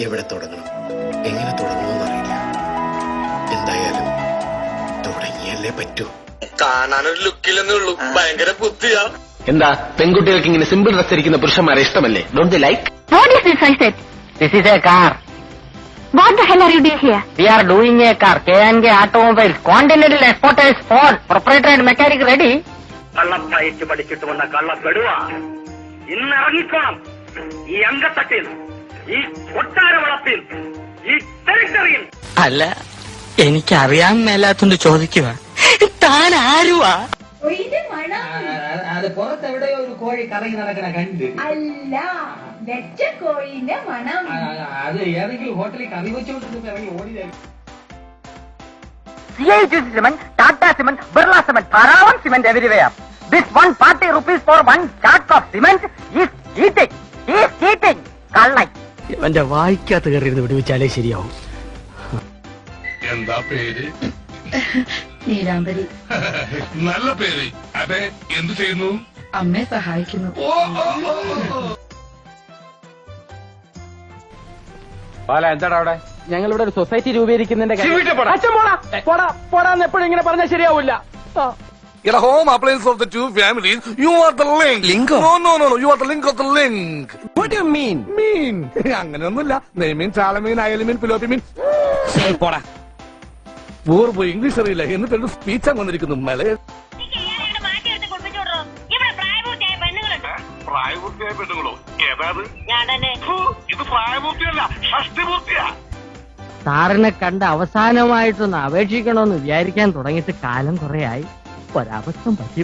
എവിടെ തുടങ്ങണം, എങ്ങനെ തുടങ്ങണമെന്നറിയില്ല. എന്തായാലും തുടങ്ങിയല്ലേ പറ്റൂ. കാണാനൊരു ലുക്കില്ലെന്നേ ഉള്ളൂ, ഭയങ്കര ബുദ്ധിയാ. എന്താ പെൺകുട്ടികൾക്ക് ഇങ്ങനെ സിമ്പിൾ ഡ്രസ് ധരിക്കുന്ന പുരുഷന്മാരെ ഇഷ്ടമല്ലേ? Don't they like? What is this I said? This is a car. What the hell are you doing here? We are doing a car. K&K Automobiles. Continental Exporters Phone. Proprietor and mechanic ready. കള്ളപ്പയറ്റ് പഠിച്ചിട്ട് വന്ന കള്ളപ്പെടുവ ഇന്നിറങ്ങിക്കോണം. ഈ അങ്കത്തട്ടിൽ, ഈ കൊട്ടാര വളപ്പിൽ, ഈ ടെറിട്ടറിയിൽ. അല്ല, എനിക്കറിയാൻ മേലാത്തോണ്ട് ചോദിക്കുക, താൻ ആരുവാ? അത് പുറത്തെവിടെയോ ഒരു കോഴി കറങ്ങി നടക്കണ കണ്ട്. അല്ല, വെച്ച കോഴിന്റെ മണം. അത് ഏതെങ്കിലും ഹോട്ടലിൽ കറി വെച്ചോണ്ടിരുന്നപ്പോ ഇറങ്ങി ഓടിയായി. CITC Cement, Tata Cement, Birla Cement, Paravan Cement everywhere. This 140 rupees for one chart of cement is cheating. He is cheating. കള്ളൻ. എന്റെ വായിക്കാത്ത കയറിയിരുന്ന് വിടുവിച്ചാലേ ശരിയാവും. എന്താ പേര്? നീലാംബരി. നല്ല പേര്. അതെ, എന്ത് ചെയ്യുന്നു? അമ്മയെ സഹായിക്കുന്നു. എന്താടാ അവിടെ? ഞങ്ങളിവിടെ ഒരു സൊസൈറ്റി രൂപീകരിക്കുന്നതിന്റെ പോടാന്ന് എപ്പോഴും ഇങ്ങനെ പറഞ്ഞാൽ ശരിയാവില്ല. In a home appliance of the two families, you are the link. Link? No. You are the link of the link. What do you mean? അങ്ങനെയൊന്നുമില്ല. നെയ്മീൻ, ചാളമീൻ, അയലമീൻ, പിലോപ്പിമീൻ. പോടാ. പൂർവ്വ ഇംഗ്ലീഷ് അറിയില്ല എന്നിട്ട് സ്പീച്ച് വന്നിരിക്കുന്നു. മലയ പ്രായപൂർത്തിയായ പെണ്ണുങ്ങളോ? ഏതാത്? ഇത് പ്രായപൂർത്തിയല്ല, ഷഷ്ടിപൂർത്തിയാ. സാറിനെ കണ്ട് അവസാനമായിട്ടൊന്ന് അപേക്ഷിക്കണമെന്ന് വിചാരിക്കാൻ തുടങ്ങിയിട്ട് കാലം കുറയായി. ഒരബദ്ധം പറ്റി.